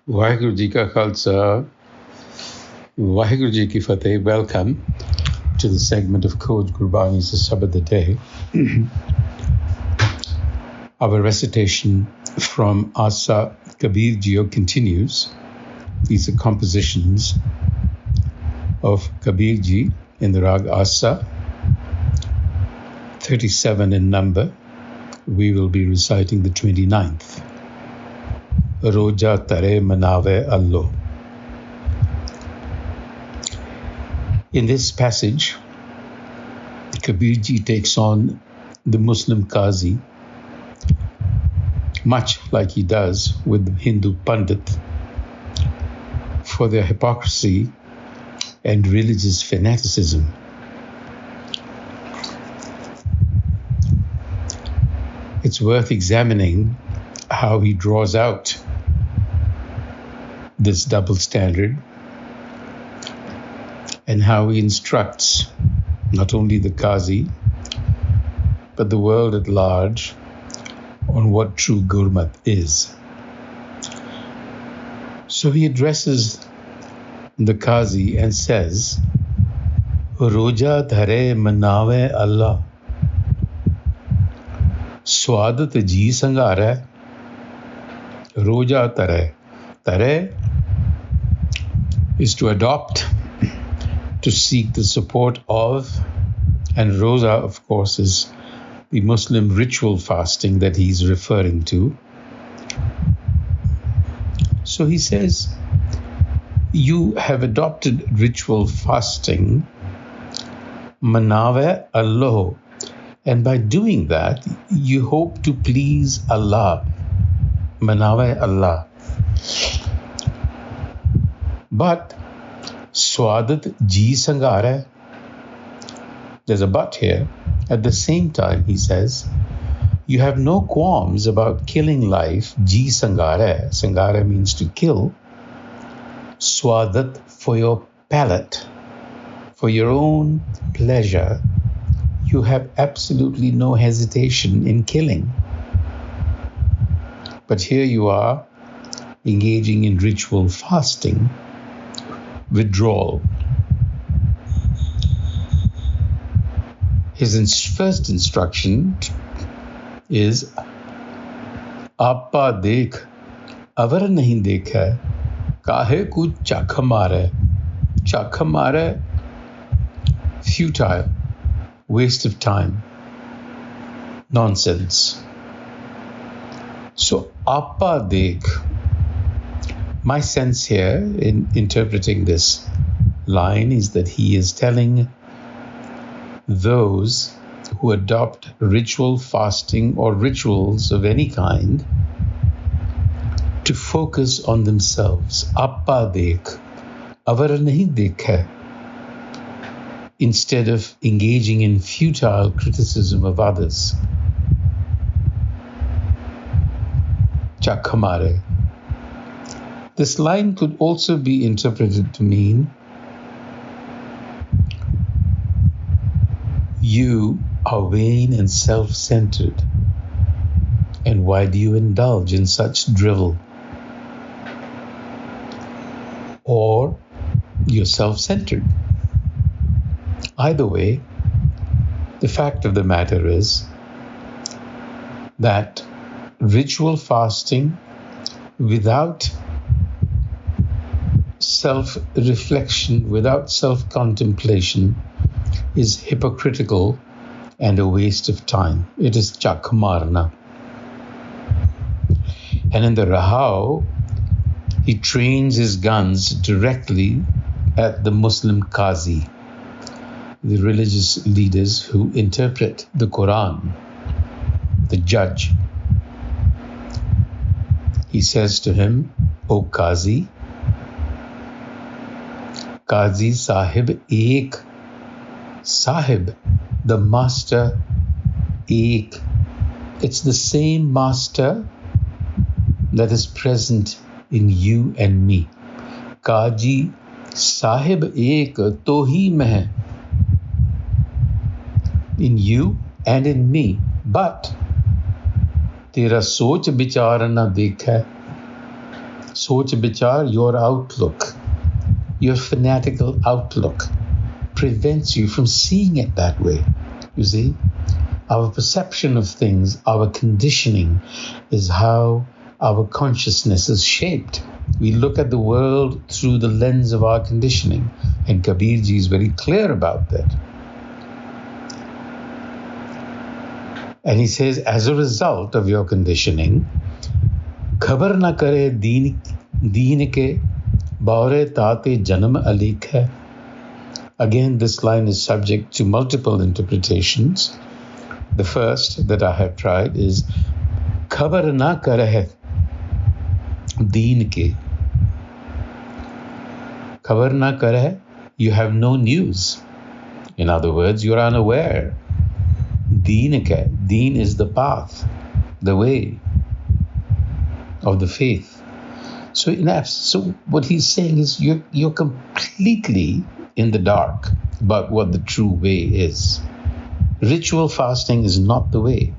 Waheguru Ji Ka Khalsa, Waheguru Ji Ki Fateh. Welcome to the segment of Khoj Gurbani's a-sabad-a-day. Our recitation from Asa Kabir Jio continues. These are compositions of Kabir Ji in the Rag Asa, 37 in number. We will be reciting the 29th. Roja Dharai Manavai Alah. In this passage, Kabir Ji takes on the Muslim Qazi, much like he does with the Hindu Pandit, for their hypocrisy and religious fanaticism. It's worth examining how he draws out this double standard and how he instructs not only the Qazi but the world at large on what true Gurmat is. So he addresses the Qazi and says, Roja Dharai Manavai Alah, a-sabad-a-day ji sangara. Roja Dharai. Dharai is to adopt, to seek the support of, and Roja, of course, is the Muslim ritual fasting that he's referring to. So he says, you have adopted ritual fasting, Manavai Alah, and by doing that, you hope to please Allah. Manavai Alah. But a-sabad-a-day ji sangara. There's a but here. At the same time, he says, you have no qualms about killing life. Ji sangara. Sangara means to kill. A-sabad-a-day for your palate, for your own pleasure. You have absolutely no hesitation in killing. But here you are engaging in ritual fasting, withdrawal. His first instruction is, Appa dekh, avar nahi dekha, kahe ku chakha mare. Chakha mare, futile, waste of time, nonsense. So, Appa dekh. My sense here in interpreting this line is that he is telling those who adopt ritual fasting or rituals of any kind to focus on themselves. Appa dekh, avar nahi dekha, instead of engaging in futile criticism of others. Chakha mare. This line could also be interpreted to mean you are vain and self-centered, and why do you indulge in such drivel? Or you're self-centered. Either way, the fact of the matter is that ritual fasting without self-reflection, without self-contemplation, is hypocritical and a waste of time. It is chakmarna. And in the Rahau, he trains his guns directly at the Muslim Qazi, the religious leaders who interpret the Quran, the judge. He says to him, O Qazi, Qazi Sahib ek. Sahib, the master, ek. It's the same master that is present in you and me. Qazi Sahib ek tohi mein, in you and in me. But तेरा सोच विचार न देखा, Soch bichar, your outlook, your fanatical outlook prevents you from seeing it that way. You see, our perception of things, our conditioning is how our consciousness is shaped. We look at the world through the lens of our conditioning, and Kabirji is very clear about that. And he says, as a result of your conditioning, khabar na kare deen ke baure taate janam alik hai. Again, this line is subject to multiple interpretations. The first that I have tried is khabar na kare deen ke. Khabar na kare, you have no news. In other words, you're unaware. Deen ke, deen is the path, the way of the faith. So what he's saying is you're completely in the dark about what the true way is. Ritual fasting is not the way.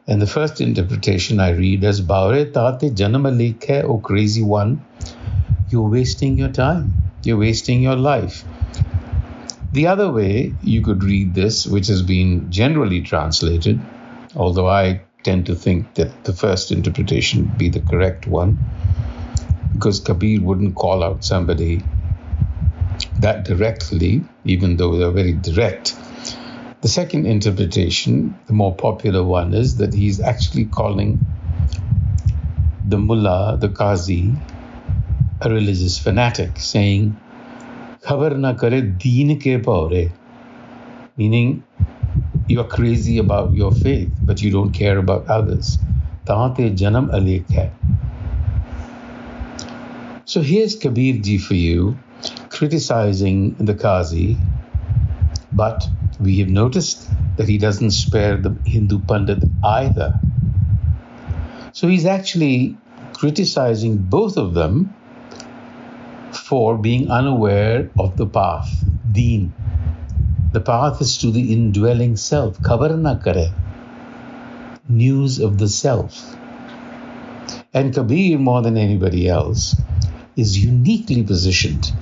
And the first interpretation I read as Baure Tate Janam Alik hai, oh crazy one, you're wasting your time. You're wasting your life. The other way you could read this, which has been generally translated, although I tend to think that the first interpretation would be the correct one, because Kabir wouldn't call out somebody that directly, even though they're very direct. The second interpretation, the more popular one, is that he's actually calling the mullah, the qazi, a religious fanatic, saying, Khabar na kare deen ke paure, meaning you're crazy about your faith, but you don't care about others. Taate janam alik hai. So here's Kabir ji for you, criticizing the Qazi, but we have noticed that he doesn't spare the Hindu Pandit either. So he's actually criticizing both of them for being unaware of the path, deen. The path is to the indwelling self, khabar na kare, news of the self. And Kabir, more than anybody else, is uniquely positioned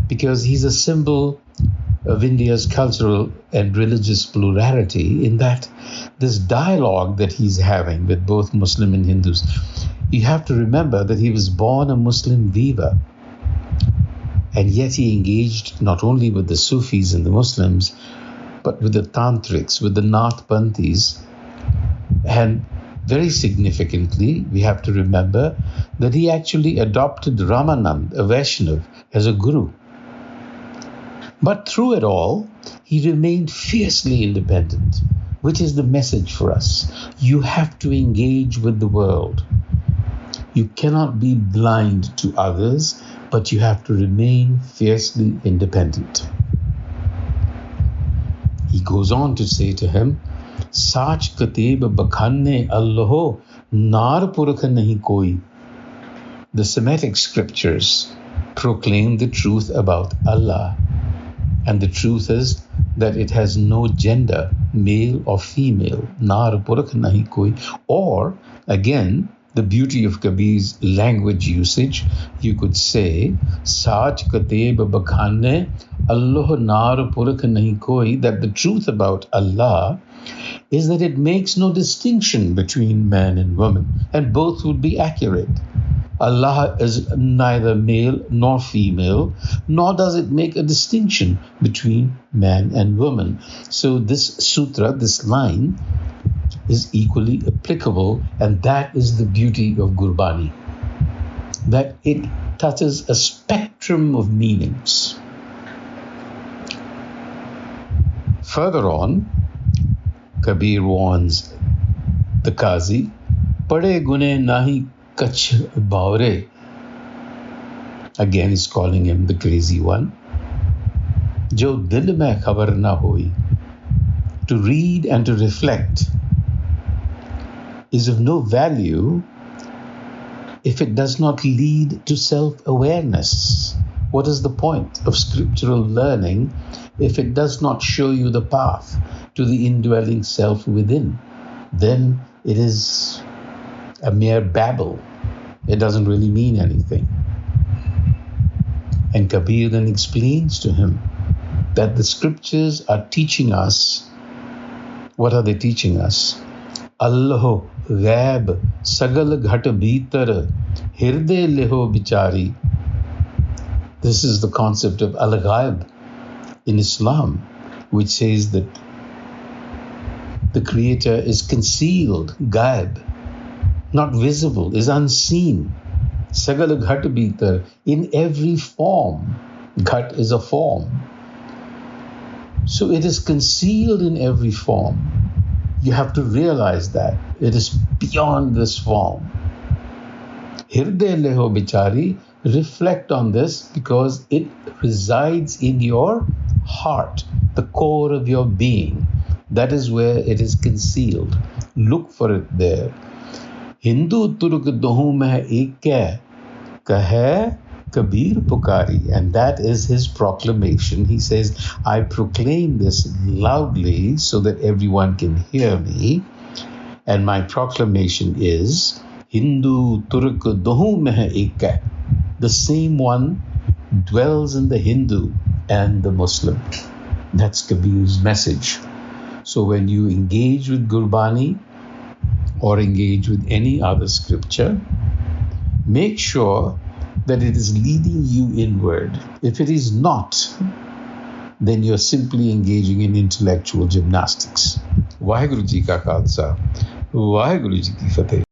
because he's a symbol of India's cultural and religious plurality, in that this dialogue that he's having with both Muslim and Hindus, you have to remember that he was born a Muslim weaver. And yet he engaged not only with the Sufis and the Muslims, but with the Tantrics, with the Nathpanthis. And very significantly, we have to remember that he actually adopted Ramanand, a Vaishnav, as a guru. But through it all, he remained fiercely independent, which is the message for us. You have to engage with the world. You cannot be blind to others, but you have to remain fiercely independent. He goes on to say to him, Sach kateb bakhanne Allaho nar purkh nahi koi. The Semitic scriptures proclaim the truth about Allah. And the truth is that it has no gender, male or female. Nar purkh nahi koi. Or, again, the beauty of Kabir's language usage, you could say, Sach kateb bakhanne Allah nar purkh nahi koi, that the truth about Allah is that it makes no distinction between man and woman, and both would be accurate. Allah is neither male nor female, nor does it make a distinction between man and woman. So this sutra, this line, is equally applicable, and that is the beauty of Gurbani, that it touches a spectrum of meanings. Further on, Kabir warns the Qazi, Pade gune nahi kach baure. Again, he's calling him the crazy one. Jo dil mein khabar na hoi. To read and to reflect is of no value if it does not lead to self-awareness. What is the point of scriptural learning if it does not show you the path to the indwelling self within? Then it is a mere babble. it doesn't really mean anything. And Kabir then explains to him that the scriptures are teaching us. What are they teaching us? Allah ghaib sagal ghat bhitar hirde leho bichari. This is the concept of al-ghaib in Islam, which says that the Creator is concealed, ghaib, not visible, is unseen. Sagal ghat bhitar, in every form. Ghat is a form. So it is concealed in every form. You have to realize that it is beyond this form. Hirde leho bichari, reflect on this because it resides in your heart, the core of your being. That is where it is concealed. Look for it there. Hindu Turk dohu mein ek kahe Kabir pukari, and that is his proclamation. He says, I proclaim this loudly so that everyone can hear me. And my proclamation is, Hindu Turk dohu mein ek. The same one dwells in the Hindu and the Muslim. That's Kabir's message. So when you engage with Gurbani or engage with any other scripture, make sure that it is leading you inward. If it is not, then you're simply engaging in intellectual gymnastics. Vaheguru Ji Ka Khalsa, Vaheguru Ji Ki Fateh.